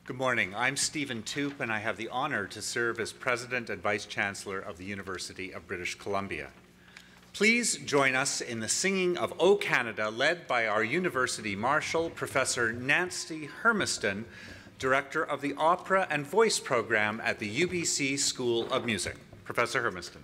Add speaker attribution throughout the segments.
Speaker 1: Good morning. I'm Stephen Toop, and I have the honor to serve as President and Vice Chancellor of the University of British Columbia. Please join us in the singing of O Canada, led by our University Marshal, Professor Nancy Hermiston, Director of the Opera and Voice Program at the UBC School of Music. Professor Hermiston.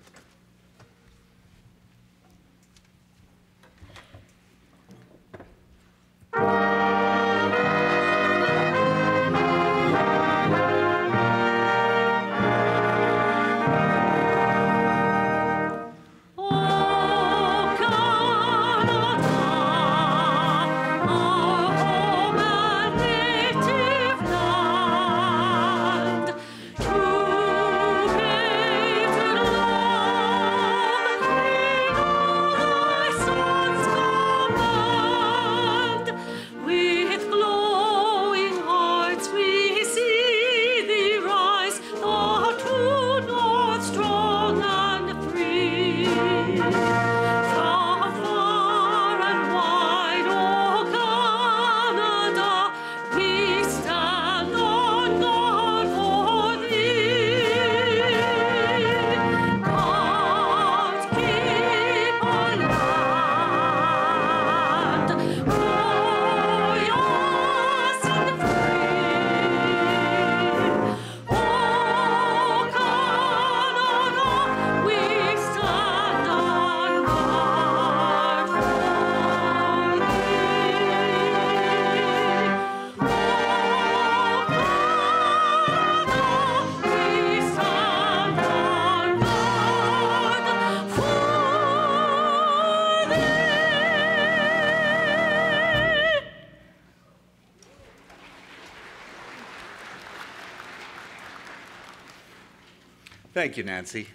Speaker 1: Thank you, Nancy.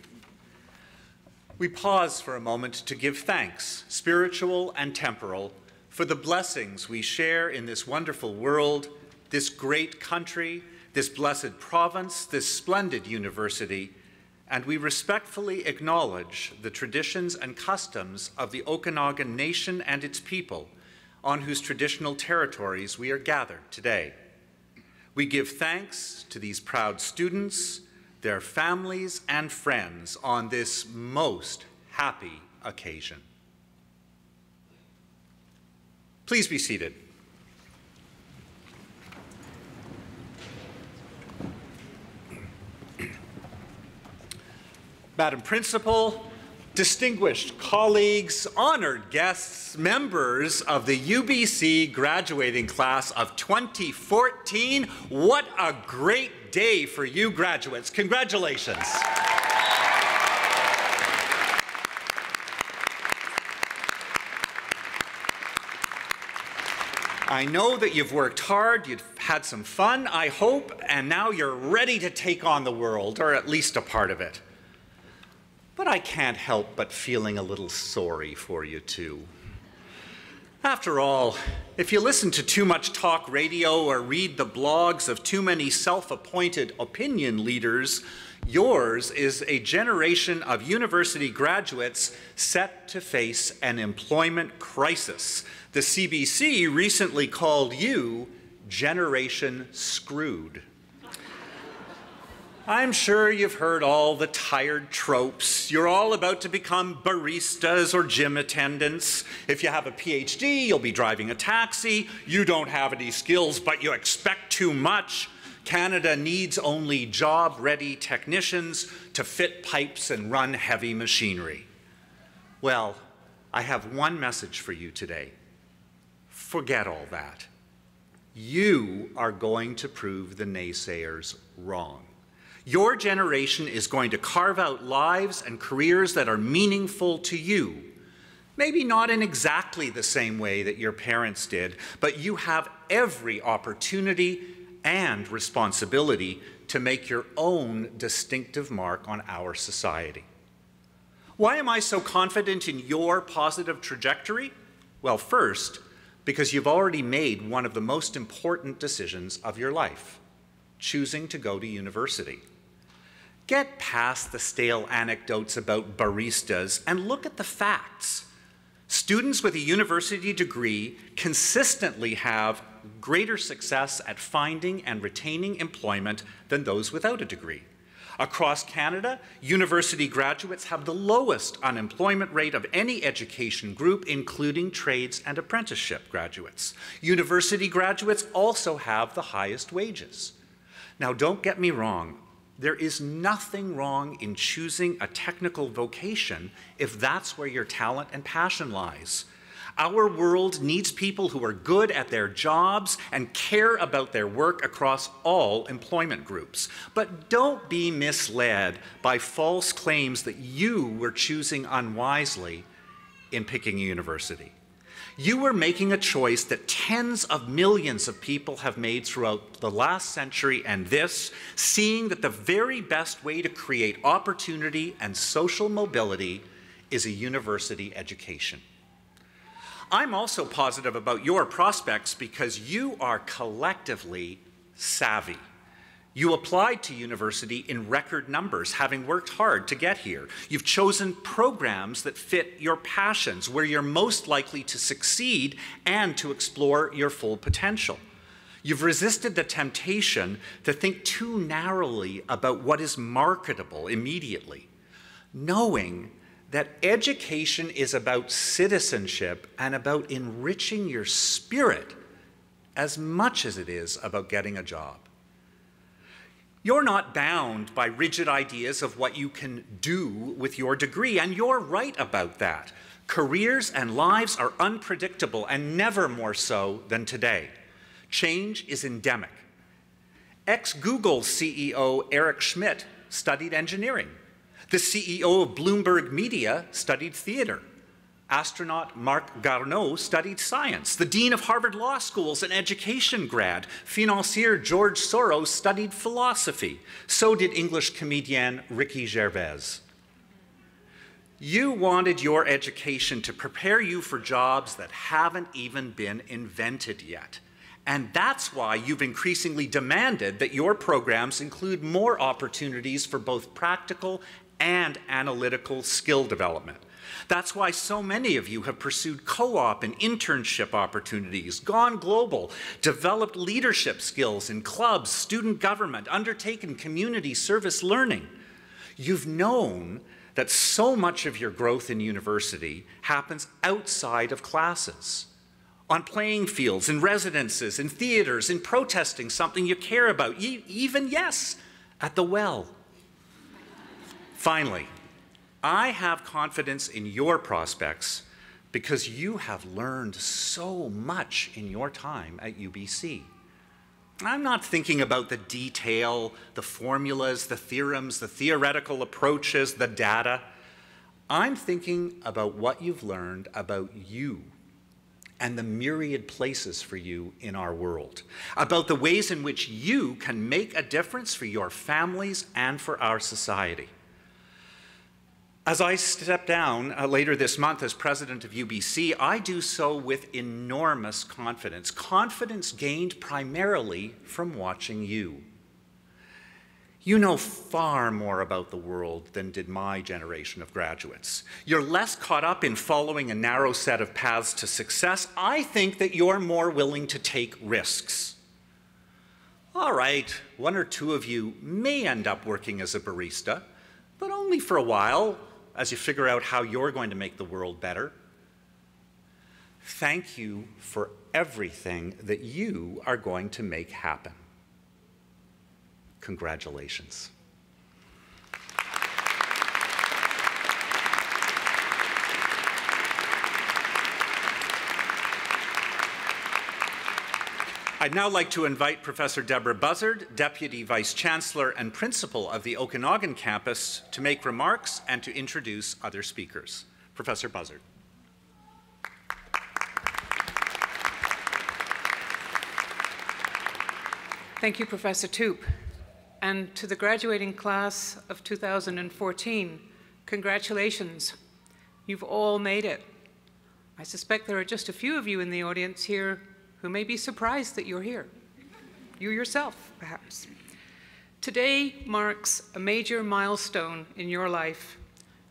Speaker 1: We pause for a moment to give thanks, spiritual and temporal, for the blessings we share in this wonderful world, this great country, this blessed province, this splendid university, and we respectfully acknowledge the traditions and customs of the Okanagan Nation and its people, on whose traditional territories we are gathered today. We give thanks to these proud students, their families and friends on this most happy occasion. Please be seated. Madam Principal, distinguished colleagues, honored guests, members of the UBC graduating class of 2014, what a great day for you graduates. Congratulations. I know that you've worked hard, you've had some fun, I hope, and now you're ready to take on the world, or at least a part of it. But I can't help but feeling a little sorry for you too. After all, if you listen to too much talk radio or read the blogs of too many self-appointed opinion leaders, yours is a generation of university graduates set to face an employment crisis. The CBC recently called you Generation Screwed. I'm sure you've heard all the tired tropes. You're all about to become baristas or gym attendants. If you have a Ph.D., you'll be driving a taxi. You don't have any skills, but you expect too much. Canada needs only job-ready technicians to fit pipes and run heavy machinery. Well, I have one message for you today. Forget all that. You are going to prove the naysayers wrong. Your generation is going to carve out lives and careers that are meaningful to you. Maybe not in exactly the same way that your parents did, but you have every opportunity and responsibility to make your own distinctive mark on our society. Why am I so confident in your positive trajectory? Well, first, because you've already made one of the most important decisions of your life, choosing to go to university. Get past the stale anecdotes about baristas and look at the facts. Students with a university degree consistently have greater success at finding and retaining employment than those without a degree. Across Canada, university graduates have the lowest unemployment rate of any education group, including trades and apprenticeship graduates. University graduates also have the highest wages. Now, don't get me wrong. There is nothing wrong in choosing a technical vocation if that's where your talent and passion lies. Our world needs people who are good at their jobs and care about their work across all employment groups. But don't be misled by false claims that you were choosing unwisely in picking a university. You were making a choice that tens of millions of people have made throughout the last century and this, seeing that the very best way to create opportunity and social mobility is a university education. I'm also positive about your prospects because you are collectively savvy. You applied to university in record numbers, having worked hard to get here. You've chosen programs that fit your passions, where you're most likely to succeed and to explore your full potential. You've resisted the temptation to think too narrowly about what is marketable immediately, knowing that education is about citizenship and about enriching your spirit as much as it is about getting a job. You're not bound by rigid ideas of what you can do with your degree, and you're right about that. Careers and lives are unpredictable, and never more so than today. Change is endemic. Ex-Google CEO Eric Schmidt studied engineering. The CEO of Bloomberg Media studied theater. Astronaut Marc Garneau studied science. The dean of Harvard Law School is an education grad. Financier George Soros studied philosophy. So did English comedian Ricky Gervais. You wanted your education to prepare you for jobs that haven't even been invented yet. And that's why you've increasingly demanded that your programs include more opportunities for both practical and analytical skill development. That's why so many of you have pursued co-op and internship opportunities, gone global, developed leadership skills in clubs, student government, undertaken community service learning. You've known that so much of your growth in university happens outside of classes, on playing fields, in residences, in theaters, in protesting something you care about, even, yes, at the well. Finally, I have confidence in your prospects because you have learned so much in your time at UBC. I'm not thinking about the detail, the formulas, the theorems, the theoretical approaches, the data. I'm thinking about what you've learned about you and the myriad places for you in our world, about the ways in which you can make a difference for your families and for our society. As I step down later this month as president of UBC, I do so with enormous confidence, confidence gained primarily from watching you. You know far more about the world than did my generation of graduates. You're less caught up in following a narrow set of paths to success. I think that you're more willing to take risks. All right, one or two of you may end up working as a barista, but only for a while, as you figure out how you're going to make the world better. Thank you for everything that you are going to make happen. Congratulations. I'd now like to invite Professor Deborah Buzzard, Deputy Vice Chancellor and Principal of the Okanagan campus, to make remarks and to introduce other speakers. Professor Buzzard.
Speaker 2: Thank you, Professor Toop. And to the graduating class of 2014, congratulations. You've all made it. I suspect there are just a few of you in the audience here who may be surprised that you're here. You yourself, perhaps. Today marks a major milestone in your life.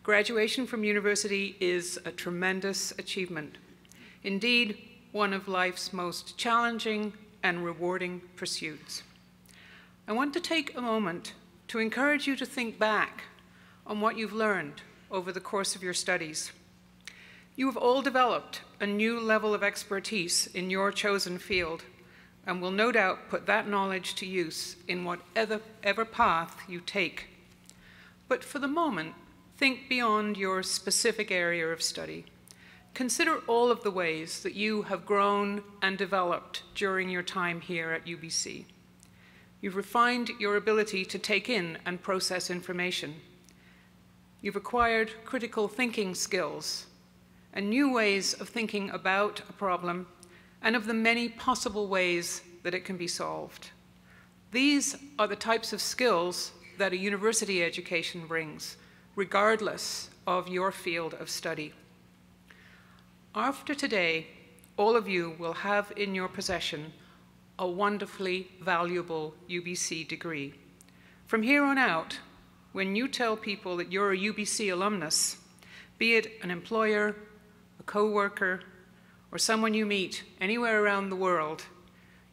Speaker 2: Graduation from university is a tremendous achievement. Indeed, one of life's most challenging and rewarding pursuits. I want to take a moment to encourage you to think back on what you've learned over the course of your studies. You have all developed a new level of expertise in your chosen field and will no doubt put that knowledge to use in whatever path you take. But for the moment, think beyond your specific area of study. Consider all of the ways that you have grown and developed during your time here at UBC. You've refined your ability to take in and process information. You've acquired critical thinking skills and new ways of thinking about a problem and of the many possible ways that it can be solved. These are the types of skills that a university education brings, regardless of your field of study. After today, all of you will have in your possession a wonderfully valuable UBC degree. From here on out, when you tell people that you're a UBC alumnus, be it an employer, a co-worker, or someone you meet anywhere around the world,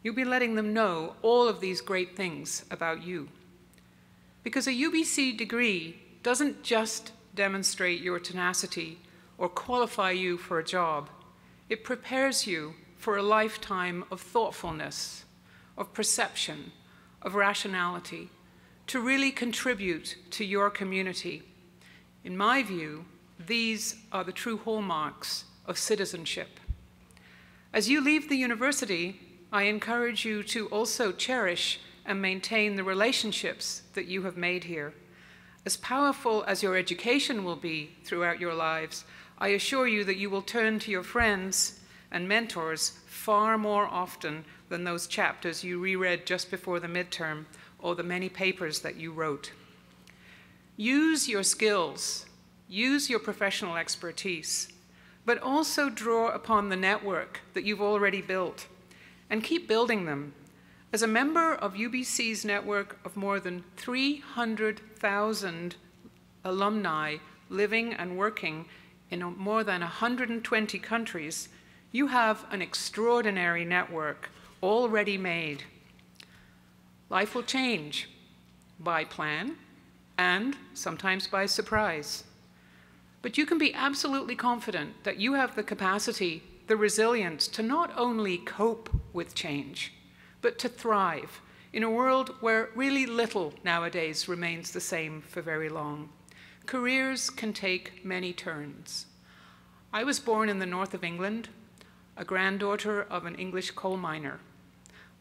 Speaker 2: you'll be letting them know all of these great things about you. Because a UBC degree doesn't just demonstrate your tenacity or qualify you for a job. It prepares you for a lifetime of thoughtfulness, of perception, of rationality, to really contribute to your community. In my view, these are the true hallmarks of citizenship. As you leave the university, I encourage you to also cherish and maintain the relationships that you have made here. As powerful as your education will be throughout your lives, I assure you that you will turn to your friends and mentors far more often than those chapters you reread just before the midterm or the many papers that you wrote. Use your skills, use your professional expertise, but also draw upon the network that you've already built and keep building them. As a member of UBC's network of more than 300,000 alumni living and working in more than 120 countries, you have an extraordinary network already made. Life will change by plan and sometimes by surprise. But you can be absolutely confident that you have the capacity, the resilience to not only cope with change, but to thrive in a world where really little nowadays remains the same for very long. Careers can take many turns. I was born in the north of England, a granddaughter of an English coal miner.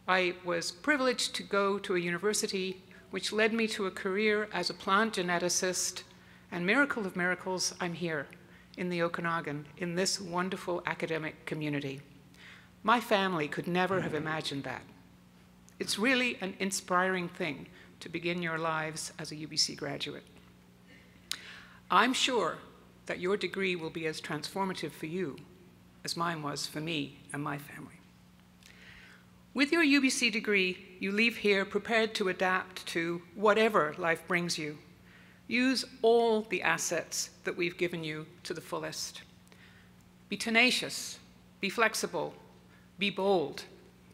Speaker 2: I was privileged to go to a university which led me to a career as a plant geneticist, and miracle of miracles, I'm here in the Okanagan, in this wonderful academic community. My family could never have imagined that. It's really an inspiring thing to begin your lives as a UBC graduate. I'm sure that your degree will be as transformative for you as mine was for me and my family. With your UBC degree, you leave here prepared to adapt to whatever life brings you. Use all the assets that we've given you to the fullest. Be tenacious, be flexible, be bold,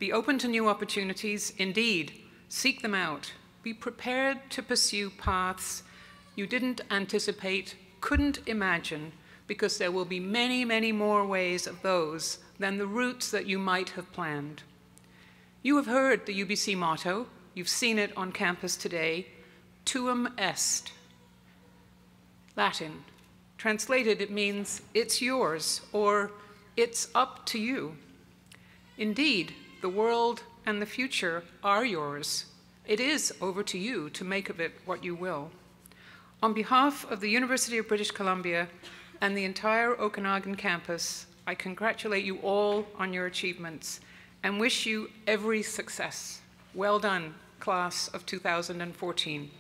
Speaker 2: be open to new opportunities. Indeed, seek them out. Be prepared to pursue paths you didn't anticipate, couldn't imagine, because there will be many, many more ways of those than the routes that you might have planned. You have heard the UBC motto, you've seen it on campus today, tuum est. Latin. Translated, it means it's yours, or it's up to you. Indeed, the world and the future are yours. It is over to you to make of it what you will. On behalf of the University of British Columbia and the entire Okanagan campus, I congratulate you all on your achievements and wish you every success. Well done, class of 2014.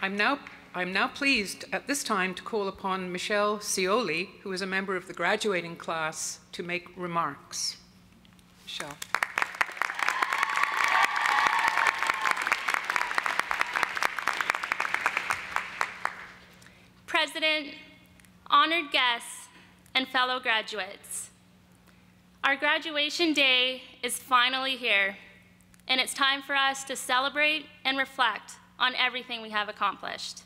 Speaker 2: I'm now pleased at this time to call upon Michelle Scioli, who is a member of the graduating class, to make remarks. Michelle.
Speaker 3: President, honored guests, and fellow graduates. Our graduation day is finally here, and it's time for us to celebrate and reflect on everything we have accomplished.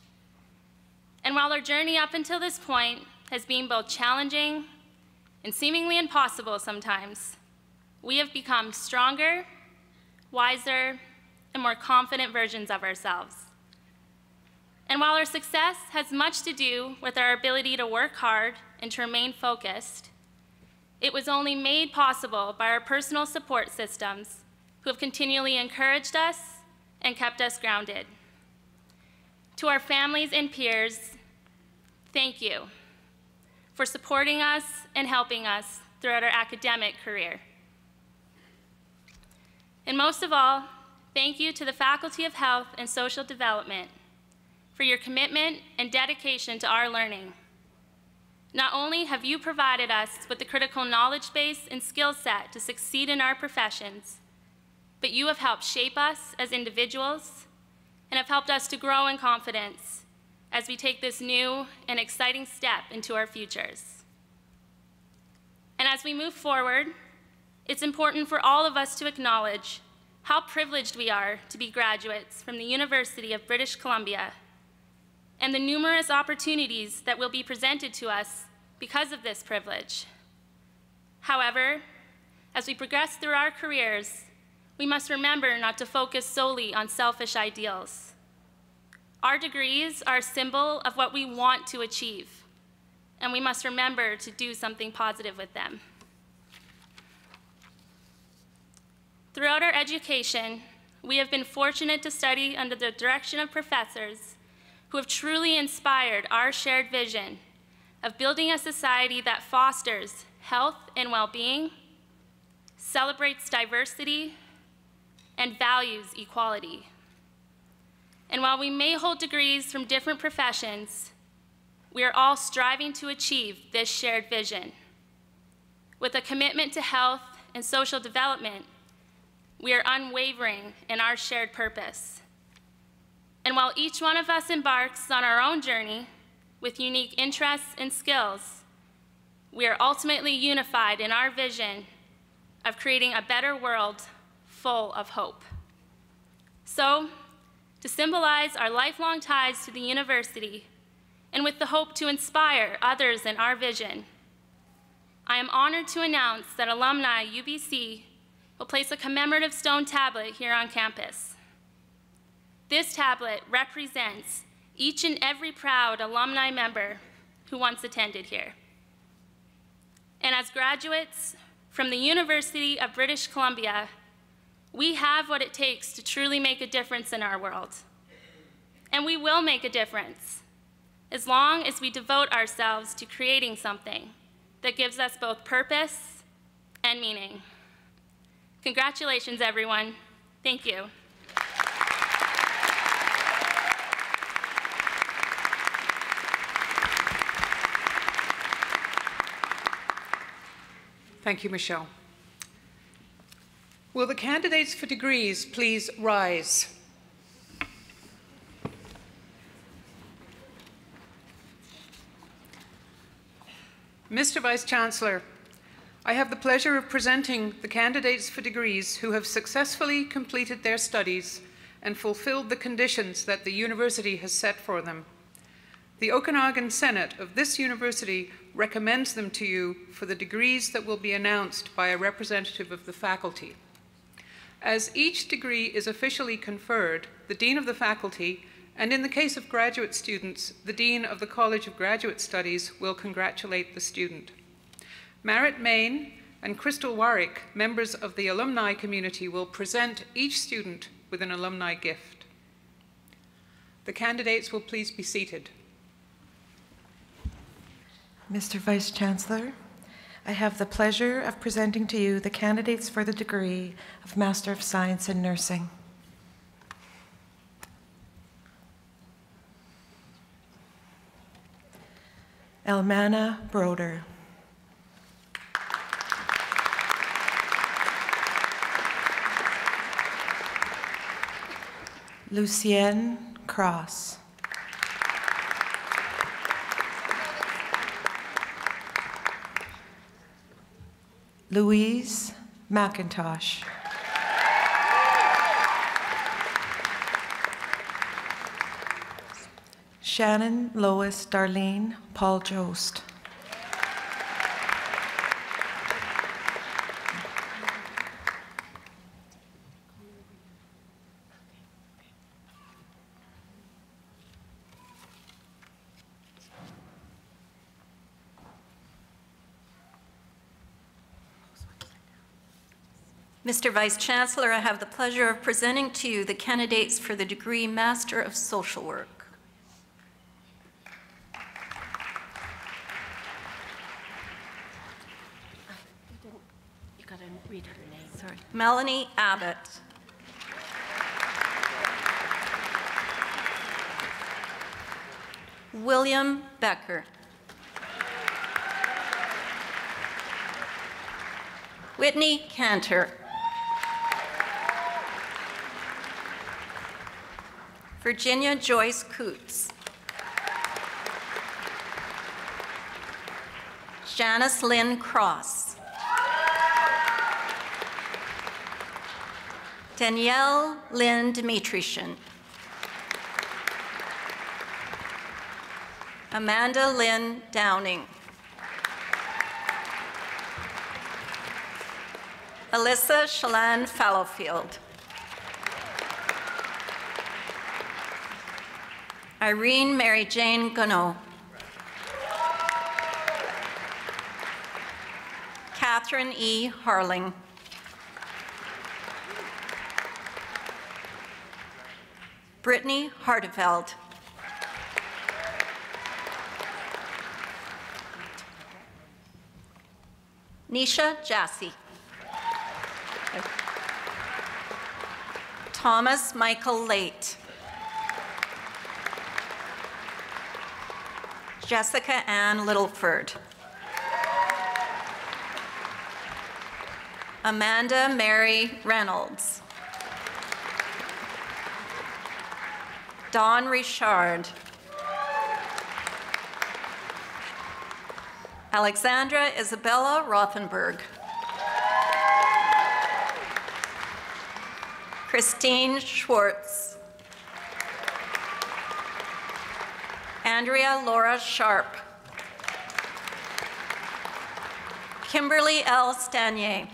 Speaker 3: And while our journey up until this point has been both challenging and seemingly impossible sometimes, we have become stronger, wiser, and more confident versions of ourselves. And while our success has much to do with our ability to work hard and to remain focused, it was only made possible by our personal support systems who have continually encouraged us and kept us grounded. To our families and peers, thank you for supporting us and helping us throughout our academic career. And most of all, thank you to the Faculty of Health and Social Development for your commitment and dedication to our learning. Not only have you provided us with the critical knowledge base and skill set to succeed in our professions, but you have helped shape us as individuals and have helped us to grow in confidence as we take this new and exciting step into our futures. And as we move forward, it's important for all of us to acknowledge how privileged we are to be graduates from the University of British Columbia and the numerous opportunities that will be presented to us because of this privilege. However, as we progress through our careers, we must remember not to focus solely on selfish ideals. Our degrees are a symbol of what we want to achieve, and we must remember to do something positive with them. Throughout our education, we have been fortunate to study under the direction of professors who have truly inspired our shared vision of building a society that fosters health and well-being, celebrates diversity, and values equality. And while we may hold degrees from different professions, we are all striving to achieve this shared vision. With a commitment to health and social development, we are unwavering in our shared purpose. And while each one of us embarks on our own journey with unique interests and skills, we are ultimately unified in our vision of creating a better world full of hope. So, to symbolize our lifelong ties to the university, and with the hope to inspire others in our vision, I am honored to announce that alumni UBC will place a commemorative stone tablet here on campus. This tablet represents each and every proud alumni member who once attended here. And as graduates from the University of British Columbia, we have what it takes to truly make a difference in our world. And we will make a difference as long as we devote ourselves to creating something that gives us both purpose and meaning. Congratulations, everyone. Thank you.
Speaker 2: Thank you, Michelle. Will the candidates for degrees please rise? Mr. Vice-Chancellor, I have the pleasure of presenting the candidates for degrees who have successfully completed their studies and fulfilled the conditions that the university has set for them. The Okanagan Senate of this university recommends them to you for the degrees that will be announced by a representative of the faculty. As each degree is officially conferred, the Dean of the Faculty, and in the case of graduate students, the Dean of the College of Graduate Studies will congratulate the student. Marit Main and Crystal Warwick, members of the alumni community, will present each student with an alumni gift. The candidates will please be seated.
Speaker 4: Mr. Vice-Chancellor, I have the pleasure of presenting to you the candidates for the degree of Master of Science in Nursing. Elmana Broder. Lucienne Cross. Louise McIntosh. Shannon Lois Darlene Paul Jost.
Speaker 5: Mr. Vice Chancellor, I have the pleasure of presenting to you the candidates for the degree Master of Social Work.
Speaker 6: You gotta read her name.
Speaker 5: Sorry. Melanie Abbott. William Becker. Whitney Cantor. Virginia Joyce Coots. Janice Lynn Cross. Danielle Lynn Dimitrition. Amanda Lynn Downing. Alyssa Shalane Fallowfield. Irene Mary Jane Gunno. Catherine E. Harling. Brittany Harteveld. Nisha Jassy. Thomas Michael Late. Jessica Ann Littleford. Amanda Mary Reynolds. Dawn Richard. Alexandra Isabella Rothenberg. Christine Schwartz. Andrea Laura Sharp. Kimberly L. Stanier.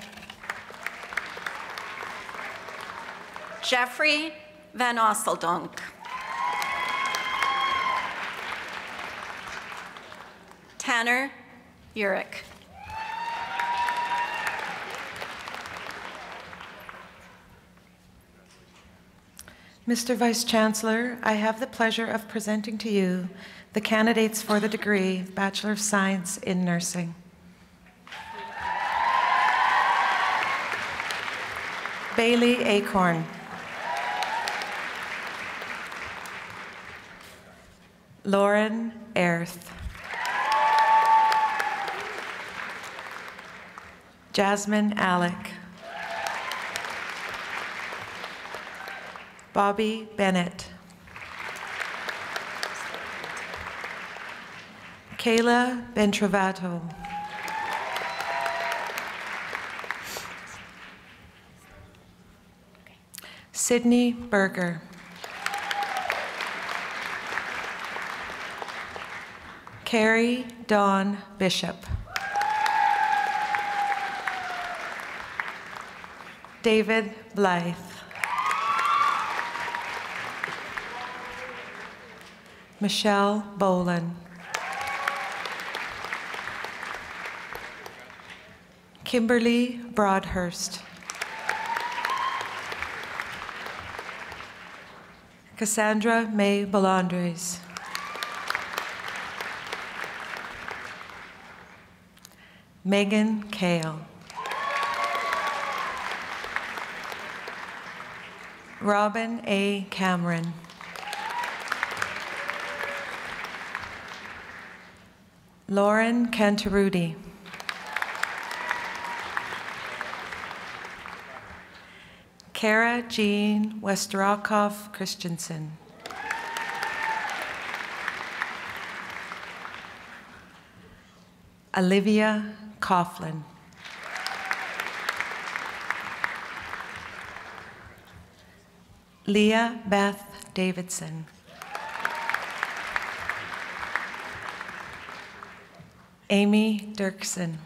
Speaker 5: Jeffrey Van Osseldonk. Tanner Urich.
Speaker 4: Mr. Vice Chancellor, I have the pleasure of presenting to you the candidates for the degree Bachelor of Science in Nursing. Bailey Acorn. Lauren Erth. Jasmine Alec. Bobby Bennett. Kayla Bentrovato. Sydney Berger. Carrie Dawn Bishop. David Blythe. Michelle Boland. Kimberly Broadhurst. Cassandra May Bolondres. Megan Kale. Robin A. Cameron. Lauren Cantarudi. Kara Jean Westerokoff Christensen. Olivia Coughlin. Leah Beth Davidson. Amy Dirksen.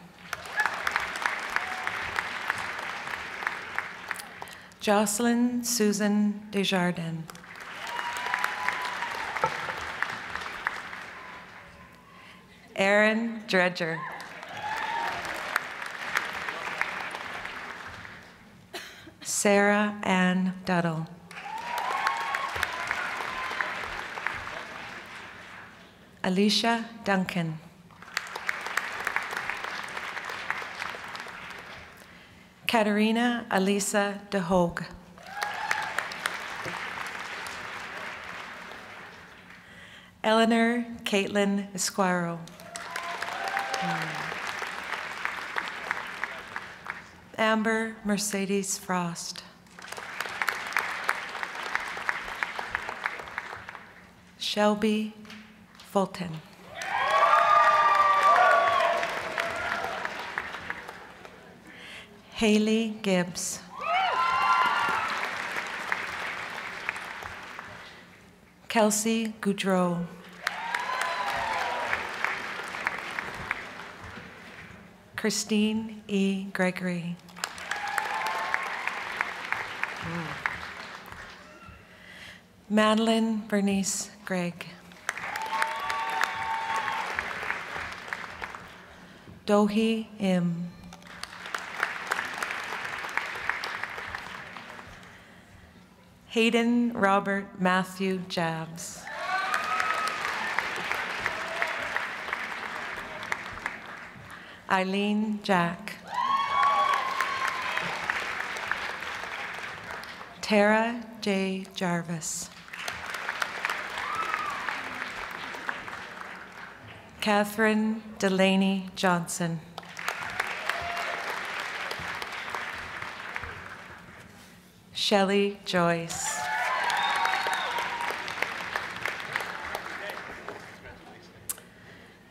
Speaker 4: Jocelyn Susan Desjardins. Erin Dredger. Sarah Ann Duddle. Alicia Duncan. Katerina Alisa de Hoog. Eleanor Caitlin Esquiro. Amber Mercedes Frost. Shelby Fulton. Haley Gibbs. Kelsey Goudreau. Christine E. Gregory. Madeline Bernice Gregg. Dohi Im. Hayden Robert Matthew Jabs. Eileen Jack. Tara J. Jarvis. Catherine Delaney Johnson. Shelley Joyce.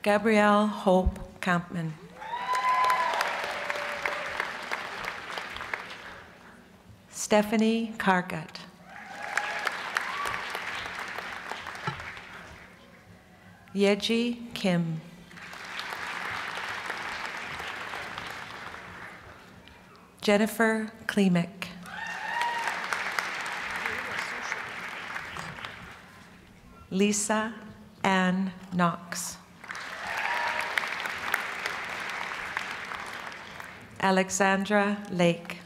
Speaker 4: Gabrielle Hope Campman. Stephanie Cargut. Yeji Kim. Jennifer Klemick. Lisa Ann Knox. Alexandra Lake.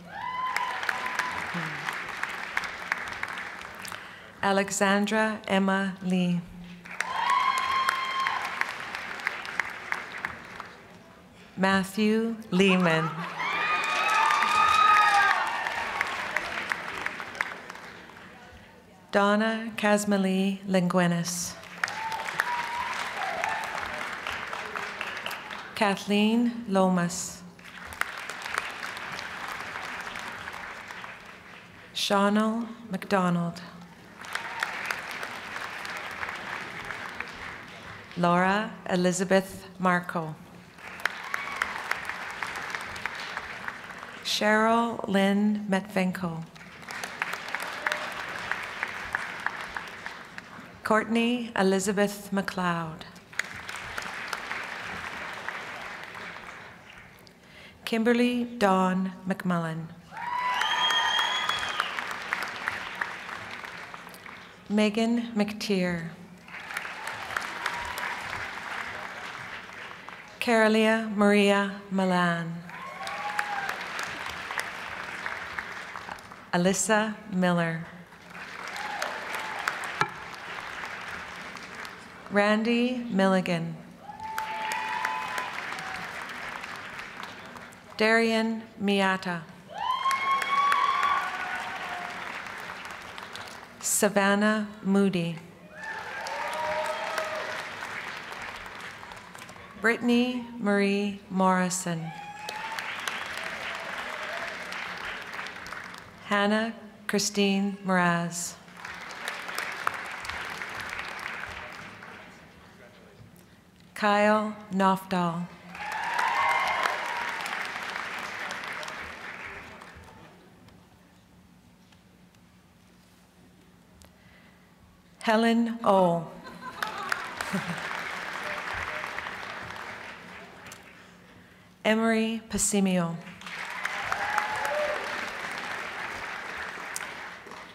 Speaker 4: Alexandra Emma Lee. Matthew Lehman. Donna Casmalee Linguinis. Kathleen Lomas. Shawnal McDonald. Laura Elizabeth Marco. Cheryl Lynn Metvenko. Courtney Elizabeth McLeod. Kimberly Dawn McMullen. Megan McTeer. Carolia Maria Milan. Alyssa Miller. Randy Milligan. Darian Miata. Savannah Moody. Brittany Marie Morrison. Hannah Christine Mraz. Kyle Nofdal. Helen O. Emery Pasimio.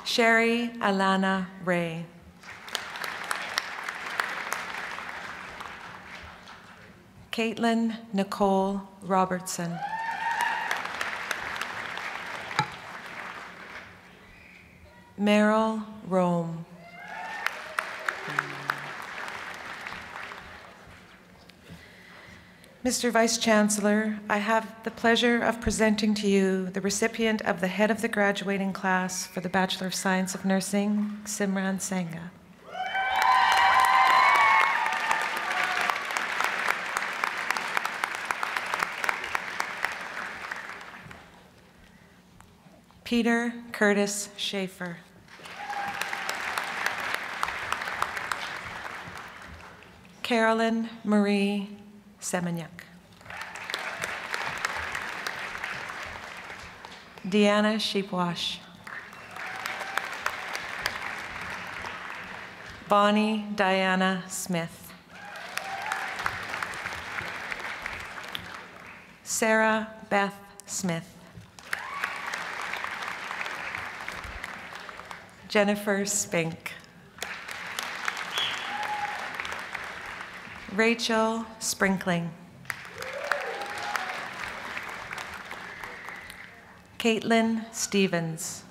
Speaker 4: Sherry Alana Ray. Caitlin Nicole Robertson. Meryl Rome. Mr. Vice Chancellor, I have the pleasure of presenting to you the recipient of the head of the graduating class for the Bachelor of Science of Nursing, Simran Sangha. Peter Curtis Schaefer. Carolyn Marie Semenyak. Deanna Sheepwash. Bonnie Diana Smith. Sarah Beth Smith. Jennifer Spink. Rachel Sprinkling. Caitlin Stevens.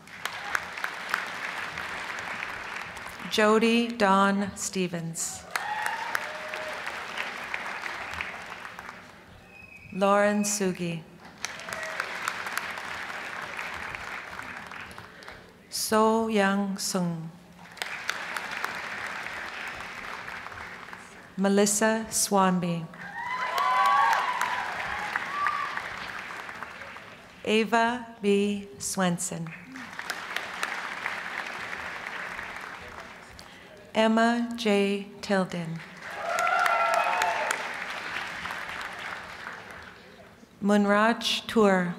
Speaker 4: Jody Dawn Stevens. Lauren Sugi. So Young Sung. Melissa Swanby. Ava B. Swenson. Emma J. Tilden. Munraj Tour.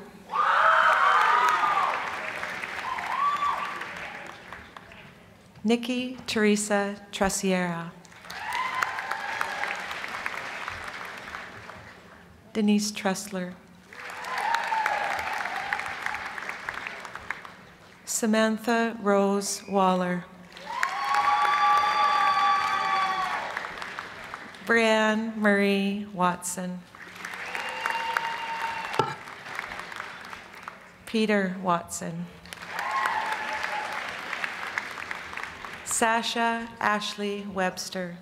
Speaker 4: Nikki Teresa Trasiera. Denise Tressler. Samantha Rose Waller. Brianne Marie Watson. Peter Watson. Sasha Ashley Webster.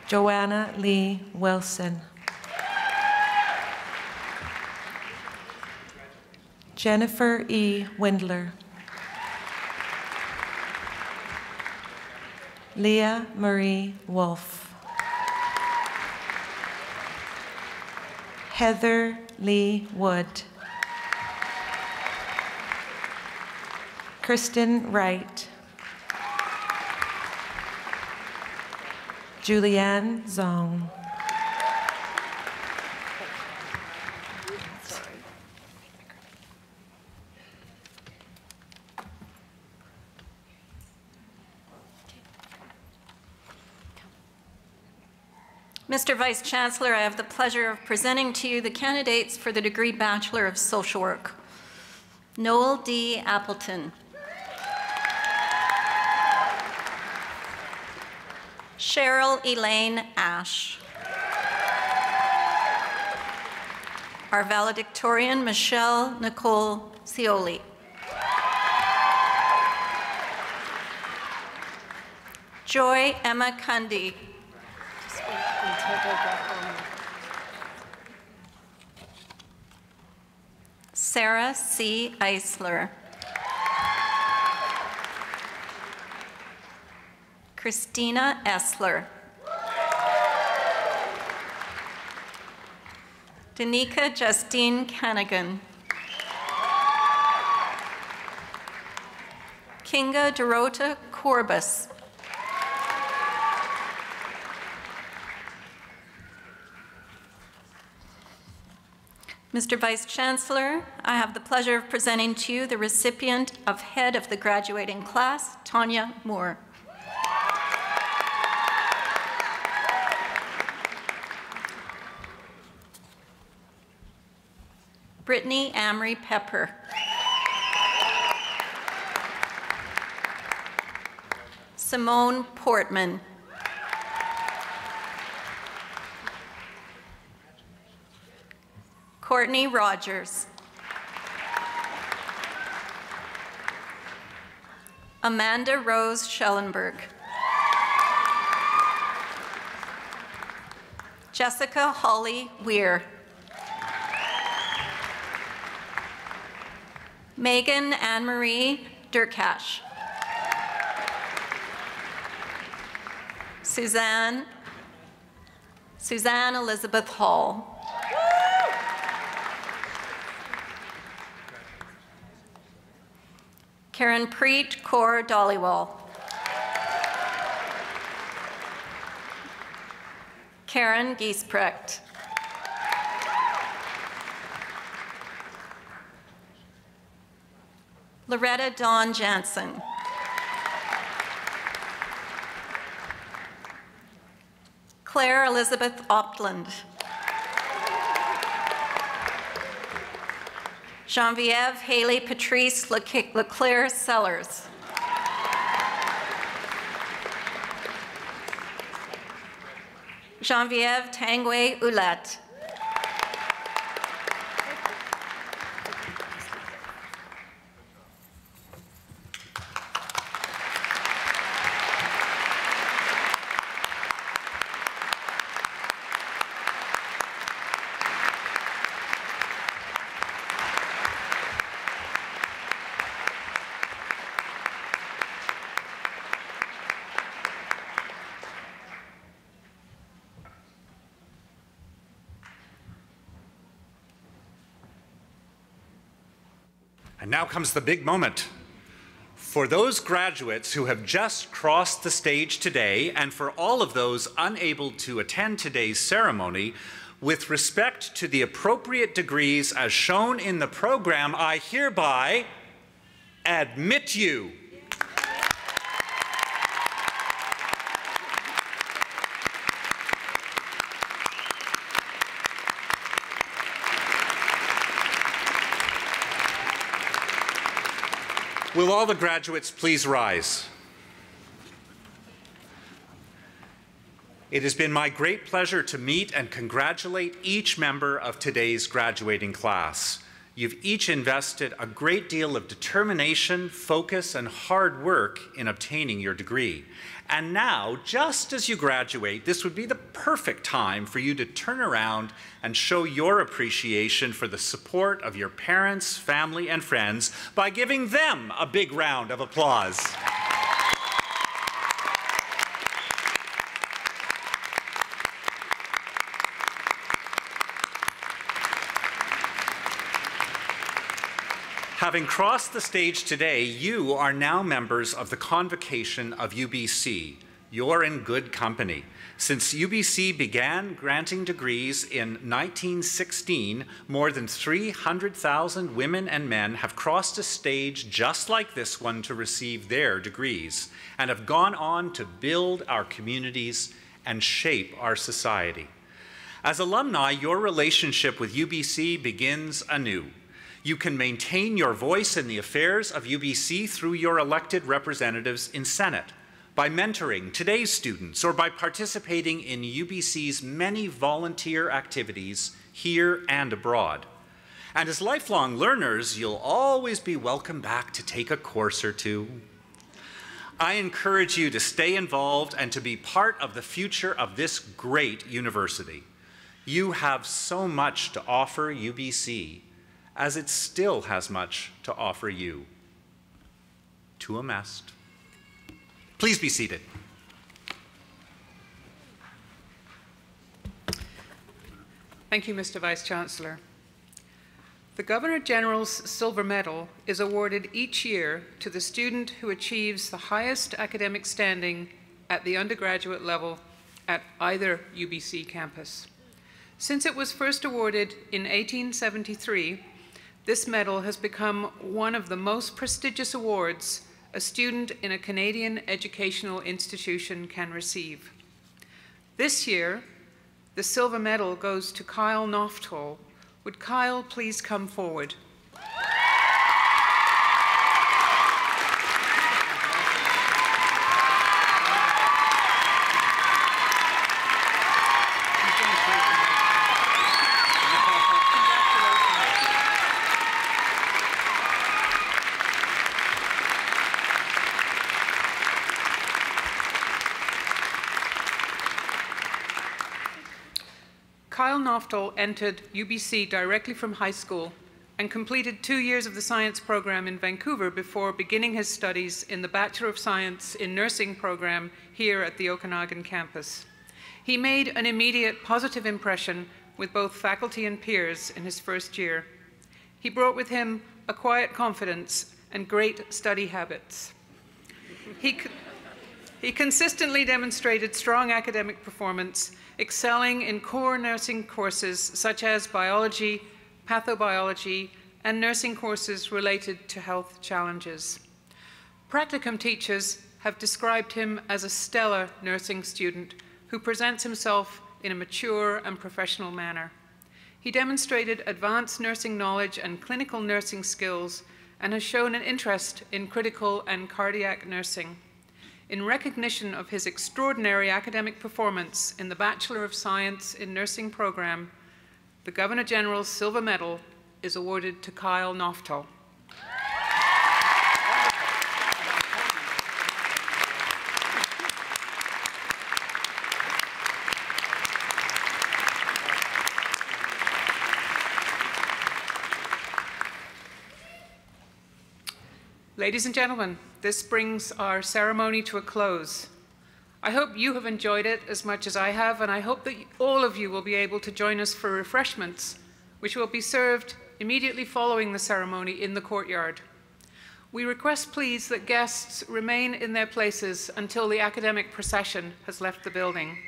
Speaker 4: Joanna Lee Wilson. Jennifer E. Windler. Leah Marie Wolf. Heather Lee Wood. Kristen Wright. Julianne Zong.
Speaker 5: Mr. Vice Chancellor, I have the pleasure of presenting to you the candidates for the degree Bachelor of Social Work. Noel D. Appleton. Cheryl Elaine Ash. Our valedictorian, Michelle Nicole Cioli. Joy Emma Cundy.
Speaker 6: Just wait until they get home.
Speaker 5: Sarah C. Eisler. Christina Essler. Danica Justine Canagan. Kinga Dorota Corbus. Mr. Vice Chancellor, I have the pleasure of presenting to you the recipient of Head of the Graduating Class, Tanya Moore. Brittany Amory Pepper. Simone Portman. Courtney Rogers. Amanda Rose Schellenberg. Jessica Holly Weir. Megan Anne-Marie Durkash. Suzanne Elizabeth Hall. Karen Preet Kaur Dhaliwal. Karen Giesprecht. Loretta Dawn Jansen. Claire Elizabeth Optland. Genevieve Haley Patrice Leclerc Sellers. Genevieve Tangwe Ouellette.
Speaker 1: And now comes the big moment. For those graduates who have just crossed the stage today, and for all of those unable to attend today's ceremony, with respect to the appropriate degrees as shown in the program, I hereby admit you. Will all the graduates please rise? It has been my great pleasure to meet and congratulate each member of today's graduating class. You've each invested a great deal of determination, focus, and hard work in obtaining your degree. And now, just as you graduate, this would be the perfect time for you to turn around and show your appreciation for the support of your parents, family, and friends by giving them a big round of applause. Having crossed the stage today, you are now members of the Convocation of UBC. You're in good company. Since UBC began granting degrees in 1916, more than 300,000 women and men have crossed a stage just like this one to receive their degrees, and have gone on to build our communities and shape our society. As alumni, your relationship with UBC begins anew. You can maintain your voice in the affairs of UBC through your elected representatives in Senate, by mentoring today's students, or by participating in UBC's many volunteer activities here and abroad. And as lifelong learners, you'll always be welcome back to take a course or two. I encourage you to stay involved and to be part of the future of this great university. You have so much to offer UBC, as it still has much to offer you. To M.S.W. Please be seated.
Speaker 2: Thank you, Mr. Vice Chancellor. The Governor General's Silver Medal is awarded each year to the student who achieves the highest academic standing at the undergraduate level at either UBC campus. Since it was first awarded in 1873, this medal has become one of the most prestigious awards a student in a Canadian educational institution can receive. This year, the silver medal goes to Kyle Noftal. Would Kyle please come forward? Kyle Noftal entered UBC directly from high school and completed 2 years of the science program in Vancouver before beginning his studies in the Bachelor of Science in Nursing program here at the Okanagan campus. He made an immediate positive impression with both faculty and peers in his first year. He brought with him a quiet confidence and great study habits. He consistently demonstrated strong academic performance, excelling in core nursing courses such as biology, pathobiology, and nursing courses related to health challenges. Practicum teachers have described him as a stellar nursing student who presents himself in a mature and professional manner. He demonstrated advanced nursing knowledge and clinical nursing skills and has shown an interest in critical and cardiac nursing. In recognition of his extraordinary academic performance in the Bachelor of Science in Nursing program, the Governor General's Silver Medal is awarded to Kyle Noftal. Ladies and gentlemen, this brings our ceremony to a close. I hope you have enjoyed it as much as I have, and I hope that all of you will be able to join us for refreshments, which will be served immediately following the ceremony in the courtyard. We request, please, that guests remain in their places until the academic procession has left the building.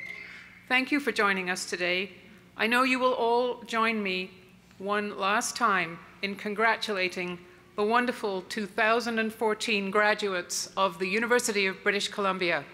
Speaker 2: Thank you for joining us today. I know you will all join me one last time in congratulating the wonderful 2014 graduates of the University of British Columbia.